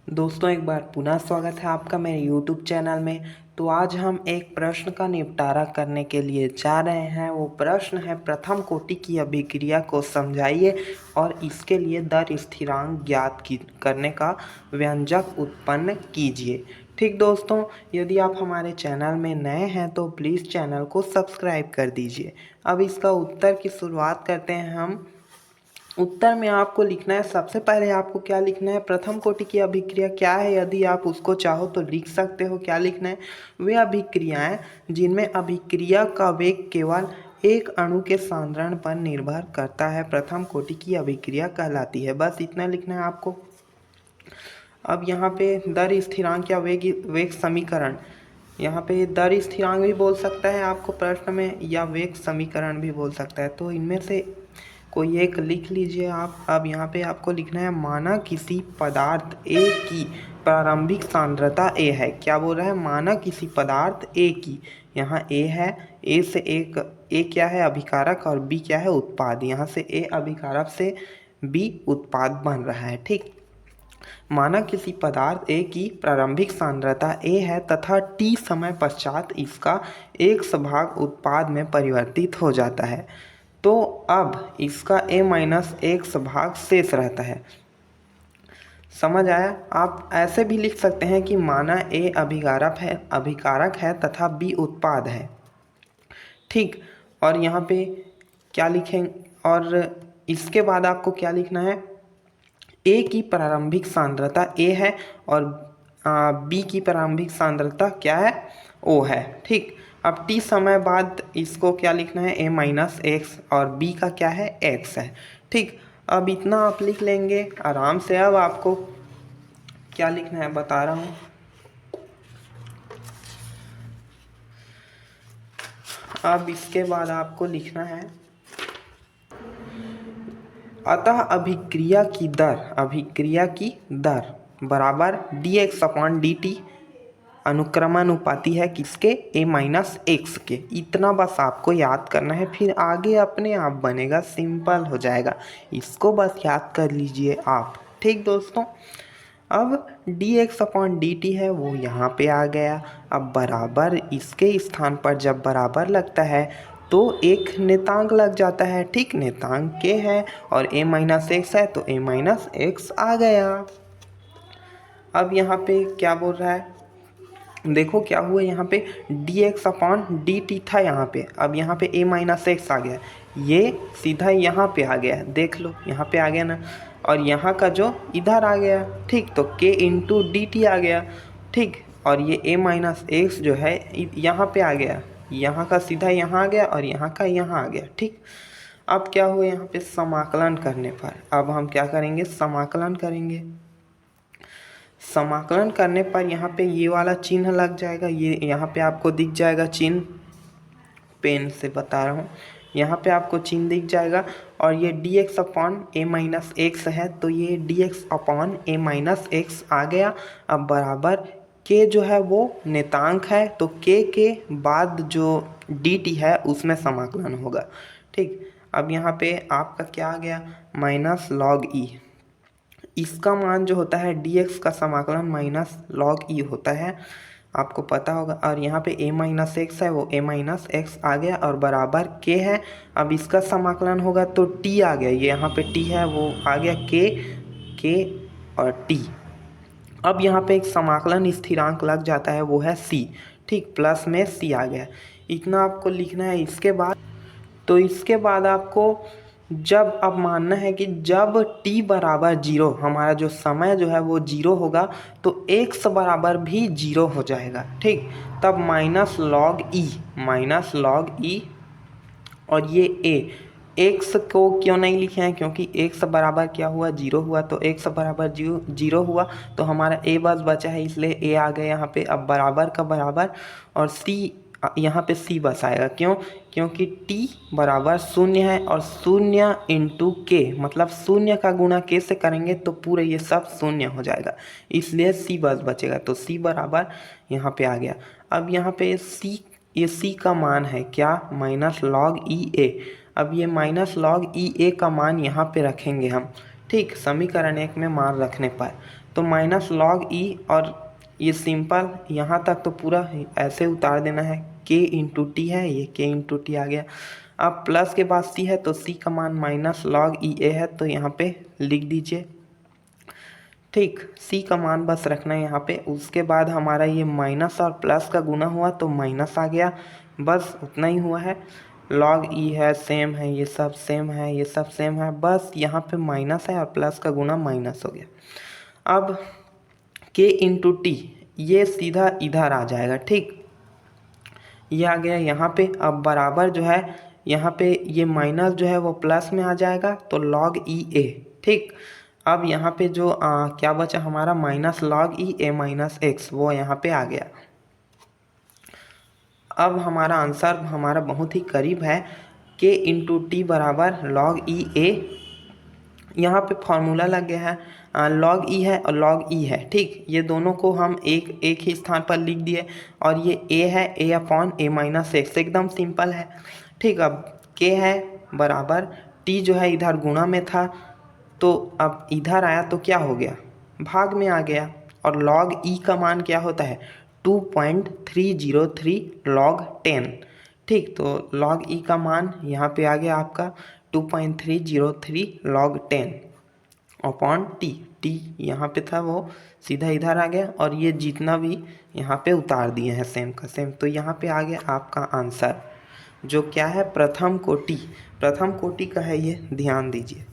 दोस्तों एक बार पुनः स्वागत है आपका मेरे YouTube चैनल में। तो आज हम एक प्रश्न का निपटारा करने के लिए जा रहे हैं। वो प्रश्न है, प्रथम कोटि की अभिक्रिया को समझाइए और इसके लिए दर स्थिरांक ज्ञात करने का व्यंजक उत्पन्न कीजिए। ठीक दोस्तों, यदि आप हमारे चैनल में नए हैं तो प्लीज़ चैनल को सब्सक्राइब कर दीजिए। अब इसका उत्तर की शुरुआत करते हैं हम। उत्तर में आपको लिखना है, सबसे पहले आपको क्या लिखना है, प्रथम कोटि की अभिक्रिया क्या है। यदि आप उसको चाहो तो लिख सकते हो। क्या लिखना है, वे अभिक्रियाएं जिनमें अभिक्रिया का वेग केवल एक अणु के सांद्रण पर निर्भर करता है, प्रथम कोटि की अभिक्रिया कहलाती है। बस इतना लिखना है आपको। अब यहाँ पे दर स्थिरांक या वेग समीकरण, यहाँ पे दर स्थिरांक भी बोल सकता है आपको प्रश्न में, या वेग समीकरण भी बोल सकता है। तो इनमें से कोई एक लिख लीजिए आप। अब यहाँ पे आपको लिखना है, माना किसी पदार्थ ए की प्रारंभिक सांद्रता ए है। क्या बोल रहा है, माना किसी पदार्थ ए की, यहाँ ए है, ए से एक, ए क्या है अभिकारक और बी क्या है उत्पाद। यहाँ से ए अभिकारक से बी उत्पाद बन रहा है। ठीक, माना किसी पदार्थ ए की प्रारंभिक सांद्रता ए है तथा टी समय पश्चात इसका एक भाग उत्पाद में परिवर्तित हो जाता है, तो अब इसका ए माइनस एक भाग शेष रहता है। समझ आया। आप ऐसे भी लिख सकते हैं कि माना ए अभिकारक है तथा बी उत्पाद है। ठीक, और यहाँ पे क्या लिखेंगे, और इसके बाद आपको क्या लिखना है, ए की प्रारंभिक सांद्रता ए है और बी की प्रारंभिक सांद्रता क्या है, ओ है। ठीक, अब टी समय बाद इसको क्या लिखना है, ए माइनस एक्स, और बी का क्या है, एक्स है। ठीक, अब इतना आप लिख लेंगे आराम से। अब आपको क्या लिखना है बता रहा हूँ। अब इसके बाद आपको लिखना है, अतः अभिक्रिया की दर बराबर dx अपॉन dt अनुक्रमानुपाती है किसके, a माइनस एक्स के। इतना बस आपको याद करना है, फिर आगे अपने आप बनेगा, सिंपल हो जाएगा। इसको बस याद कर लीजिए आप। ठीक दोस्तों, अब dx अपॉन dt है वो यहाँ पे आ गया। अब बराबर इसके स्थान पर जब बराबर लगता है तो एक नेतांक लग जाता है। ठीक, नेतांक के है और a माइनस एक्स है तो a माइनस एक्स आ गया। अब यहाँ पे क्या बोल रहा है, देखो क्या हुआ, यहाँ पे dx अपॉन dt था यहाँ पे, अब यहाँ पे a माइनस एक्स आ गया, ये सीधा यहाँ पे आ गया, देख लो यहाँ पे आ गया ना, और यहाँ का जो इधर आ गया। ठीक, तो k इंटू डी टी आ गया। ठीक, और ये a माइनस एक्स जो है यहाँ पे आ गया, यहाँ का सीधा यहाँ आ गया और यहाँ का यहाँ आ गया। ठीक, अब क्या हुआ, यहाँ पे समाकलन करने पर, अब हम क्या करेंगे, समाकलन करेंगे। समाकलन करने पर यहाँ पे ये वाला चिन्ह लग जाएगा, ये यहाँ पे आपको दिख जाएगा चिन्ह, पेन से बता रहा हूँ, यहाँ पे आपको चिन्ह दिख जाएगा। और ये dx अपॉन ए माइनस एक्स है तो ये dx अपॉन ए माइनस एक्स आ गया। अब बराबर k जो है वो नेतांक है तो k के बाद जो dt है उसमें समाकलन होगा। ठीक, अब यहाँ पे आपका क्या आ गया, माइनस लॉग ई। इसका मान जो होता है dx का समाकलन माइनस लॉग ई होता है, आपको पता होगा। और यहाँ पे a माइनस एक्स है वो a माइनस एक्स आ गया और बराबर k है। अब इसका समाकलन होगा तो t आ गया, ये यहाँ पे t है वो आ गया k और t। अब यहाँ पे एक समाकलन स्थिरांक लग जाता है वो है c। ठीक, प्लस में c आ गया, इतना आपको लिखना है। इसके बाद आपको जब अब मानना है कि जब t बराबर 0, हमारा जो समय जो है वो 0 होगा तो x बराबर भी 0 हो जाएगा। ठीक, तब माइनस लॉग ई और ये a, x को क्यों नहीं लिखे हैं, क्योंकि x बराबर क्या हुआ, 0 हुआ, तो x बराबर 0 हुआ तो हमारा a बस बचा है, इसलिए a आ गया यहाँ पे। अब बराबर का बराबर और c, यहाँ पे c बस आएगा, क्यों, क्योंकि t बराबर 0 है और 0 इंटू के मतलब 0 का गुणा k से करेंगे तो पूरे ये सब 0 हो जाएगा, इसलिए c बस बचेगा। तो c बराबर यहाँ पे आ गया। अब यहाँ पे c का मान है क्या, माइनस लॉग ई ए। अब ये माइनस लॉग ई ए का मान यहाँ पे रखेंगे हम। ठीक, समीकरण 1 में मान रखने पर तो माइनस लॉग ई, और ये सिंपल यहाँ तक तो पूरा ऐसे उतार देना है, के इंटू टी है, ये के इंटू टी आ गया। अब प्लस के बाद सी है तो सी का मान माइनस लॉग ई ए है, तो यहाँ पे लिख दीजिए। ठीक, सी का मान बस रखना है यहाँ पे। उसके बाद हमारा ये माइनस और प्लस का गुना हुआ तो माइनस आ गया, बस उतना ही हुआ है। लॉग ई है, सेम है, ये सब सेम है, ये सब सेम है, बस यहाँ पे माइनस है और प्लस का गुना माइनस हो गया। अब के इंटू टी ये सीधा इधर आ जाएगा। ठीक, ये आ गया यहाँ पे। अब बराबर जो है यहाँ पे ये माइनस जो है वो प्लस में आ जाएगा, तो लॉग ई ए। ठीक, अब यहाँ पे जो क्या बचा हमारा, माइनस लॉग ई ए माइनस एक्स, वो यहाँ पे आ गया। अब हमारा आंसर हमारा बहुत ही करीब है, के इंटू टी बराबर लॉग ई ए। यहाँ पे फॉर्मूला लग गया है, लॉग ई है और लॉग ई है। ठीक, ये दोनों को हम एक ही स्थान पर लिख दिए, और ये ए है, ए अपॉन ए माइनस एक्स, एकदम सिंपल है। ठीक, अब के है बराबर टी जो है इधर गुणा में था, तो अब इधर आया तो क्या हो गया, भाग में आ गया। और लॉग ई का मान क्या होता है, 2.303 लॉग 10। ठीक, तो लॉग ई का मान यहाँ पे आ गया आपका 2.303 लॉग 10 अपॉन टी। टी यहाँ पे था वो सीधा इधर आ गया, और ये जितना भी यहाँ पे उतार दिए हैं सेम का सेम। तो यहाँ पे आ गया आपका आंसर, जो क्या है प्रथम कोटि का है ये, ध्यान दीजिए।